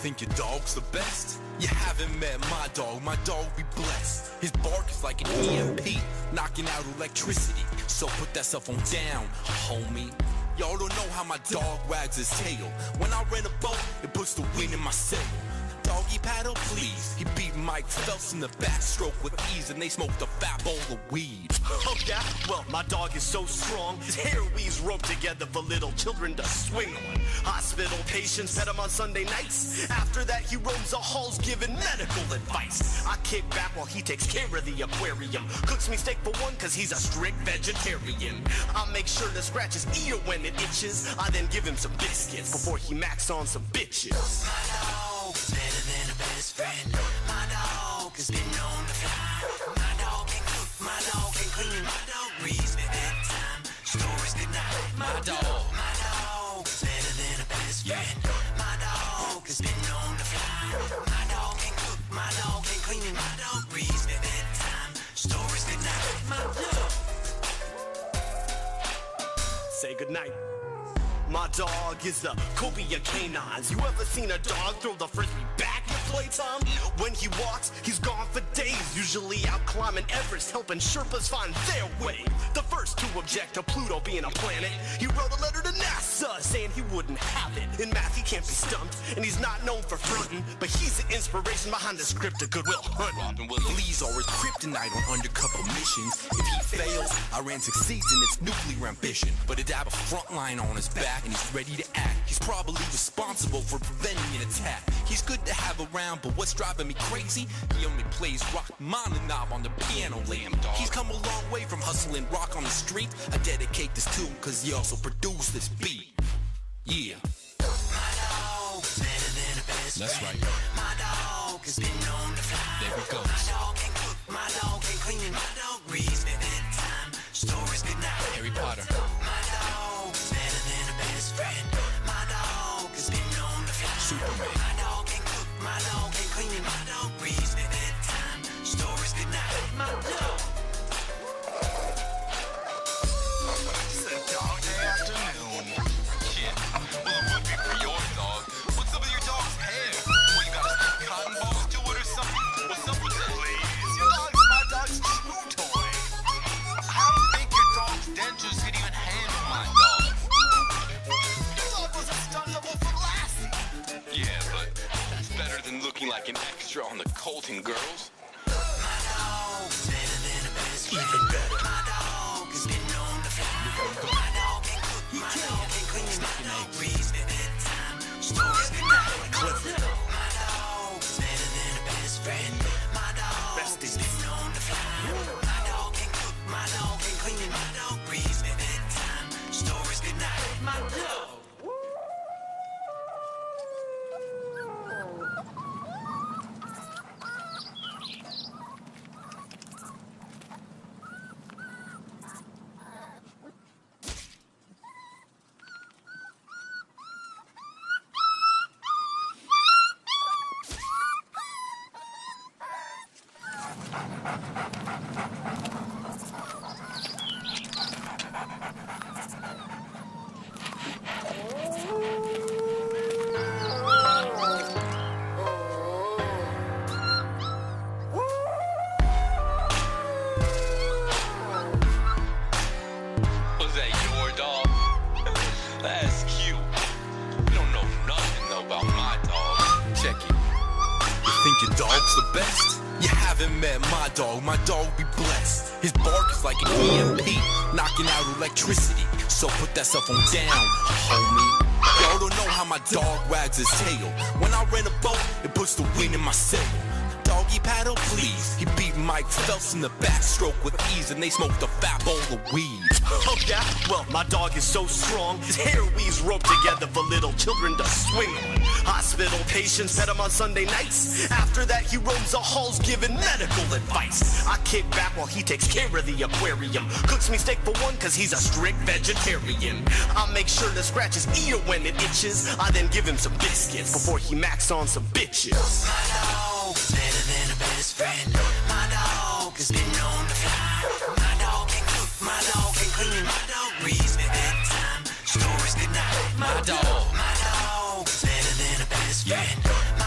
think your dog's the best? You haven't met my dog be blessed. His bark is like an EMP, knocking out electricity. So put that cell phone down, homie. Y'all don't know how my dog wags his tail. When I rent a boat, it puts the wind in my sail. Doggy paddle, please. He beat Mike Phelps in the backstroke with ease, and they smoked a fat bowl of weed. Oh yeah? Well, my dog is so strong, his hair weaves roped together for little children to swing on. Hospital patients pet him on Sunday nights. After that, he roams the halls giving medical advice. I kick back while he takes care of the aquarium. Cooks me steak for one, cause he's a strict vegetarian. I make sure to scratch his ear when it itches. I then give him some biscuits before he macks on some bitches. My dog's better than a best friend. My dog has been known to fly. My dog can cook, my dog can clean. My dog reads me bedtime stories good night. My dog's better than a best friend. My dog has been known to fly. My dog can cook, my dog can clean. My dog reads me bedtime stories good night. My dog. Say goodnight. My dog is the Cobia canines. You ever seen a dog throw the frisbee back at playtime? When he walks, he's gone for days. Usually out climbing Everest, helping Sherpas find their way. The first to object to Pluto being a planet, he wrote a letter to NASA saying he wouldn't have it. In math, he can't be stumped, and he's not known for fronting, but he's the inspiration behind the script of Good Will Hunting. Robin Williams always kryptonite on undercover missions. If he fails, Iran succeeds in its nuclear ambition. But a dab of frontline on his back, and he's ready to act. He's probably responsible for preventing an attack. He's good to have around, but what's driving me crazy? He only plays Rachmaninoff on the piano lamb. He's come a long way from hustling rock on the street. I dedicate this to him cause he also produced this beat. Yeah. My dog's better than a best That's friend. right. My dog has been known to fly. There we go. My dog can cook, my dog can clean. My dog reads me bedtime stories good night. Harry Potter. My dog's better than a best friend. My dog has been known to fly. Superman. My dog can cook, my dog can clean. My dog reads me bedtime stories good night. My dog. It's a dog day afternoon. Shit. Well, it would be for your dog. What's up with your dog's hair? What, you got cotton balls to it or something? What's up with that? Please, your dog's my dog's chew toy. I don't think your dog's dentures could even handle my dog. Your dog was a stunt double for Lassie. Yeah, but that's better than looking like an extra on the Colton Girls. My dog's better than a best friend. Even better. My dog has been known to fly. My dog can cook, my dog can clean. My dog reads me bedtime stories good night. Clifford. My dog's better than a best friend. My dog has been known to fly. My dog can cook, my dog can clean. My dog reads me bedtime stories good night. My dog. Was that your dog? That's cute. You don't know nothing though about my dog. Check it. You think your dog's the best? You haven't met my dog be blessed. His bark is like an EMP, knocking out electricity. So put that cell phone down, homie. Y'all don't know how my dog wags his tail. When I rent a boat, it puts the wind in my sail. Doggy paddle, please. He beat Mike Phelps in the backstroke with ease, and they smoked a fat bowl of weed. Oh yeah? Well, my dog is so strong, his hair weaves roped together for little children to swing on. Hospital patients pet him on Sunday nights. After that, he roams the halls giving medical advice. I kick back while he takes care of the aquarium. Cooks me steak for one, cause he's a strict vegetarian. I make sure to scratch his ear when it itches. I then give him some biscuits before he macks on some bitches. My dog's better than a best friend. My dog has been known to fly. My dog can cook, my dog can clean. My dog reads me bedtime stories good night. My dog's better than a best friend.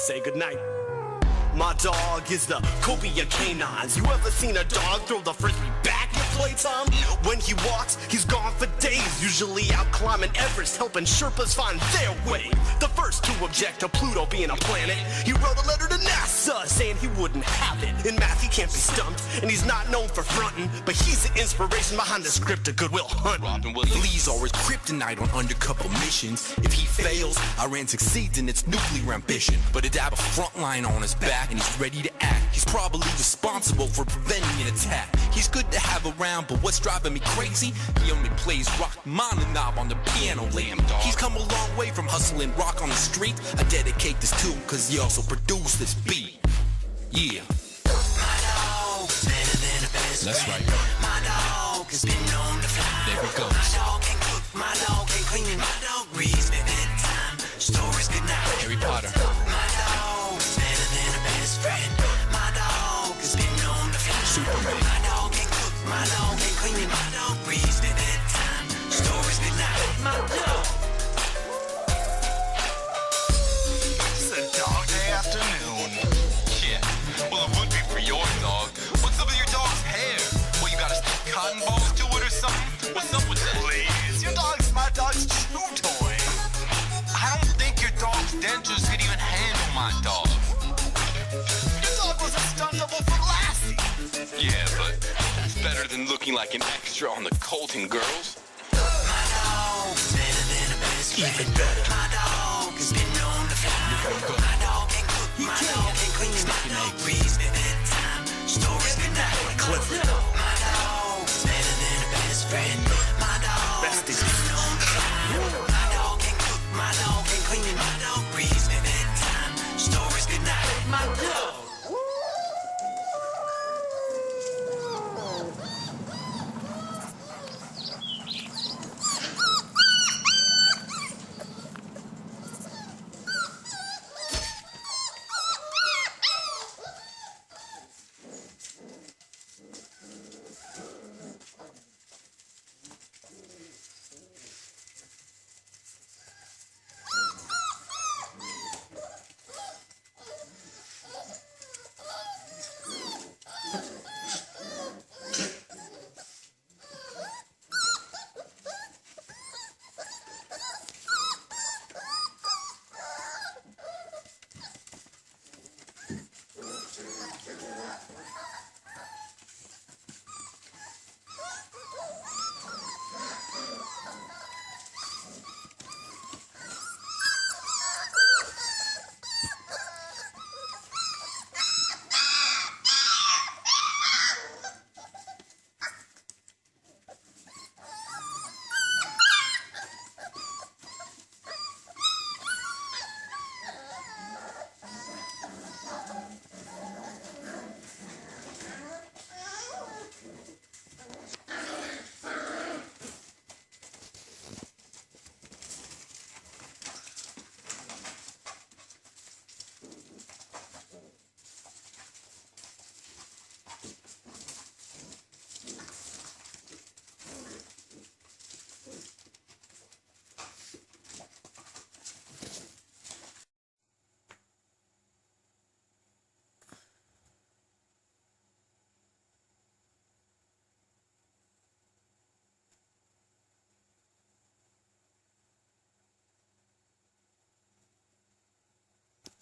say goodnight. My dog is the cobia canines. You ever seen a dog throw the frisbee back at playtime? When he walks, he's gone for days, usually out climbing Everest, helping Sherpas find their way. The first to object to Pluto being a planet, he wrote a letter to NASA saying he wouldn't have it. In math, he can't be stumped, and he's not known for fronting, but he's the inspiration behind the script of Good Will Hunting. Robin Williams. Fleas are his kryptonite on undercover missions. If he fails, Iran succeeds in its nuclear ambition. But a dab of frontline on his back, and he's ready to act. He's probably responsible for preventing an attack. He's good to have around, but what's driving me crazy? He only plays Rachmaninoff on the piano lamb. He's come a long way from hustling rock on the street. I dedicate this to him cause he also produced this beat. Yeah. My dog is better than a best That's friend. right. My dog has been known to fly. There we go. My dog can cook, my dog can clean. My dog reads me bedtime stories good night. Harry Potter. My dog is better than a best friend. My dog has been known to fly. Superman. My dog can cook, my dog can clean. My dog reads me bedtime stories good night. My dog. It's a dog day afternoon. Yeah, well it would be for your dog. What's up with your dog's hair? Well, you gotta stick cotton balls to it or something? What's up with that? Please, your dog's my dog's chew toy. I don't think your dog's dentures could even handle my dog. Your dog was a stuntable for Lassie. Yeah, but that's better than looking like an extra on the Colton Girls. My dog is better than a best friend. Even better. My dog has been known to fly. My dog can cook, my dog can clean. My dog reads me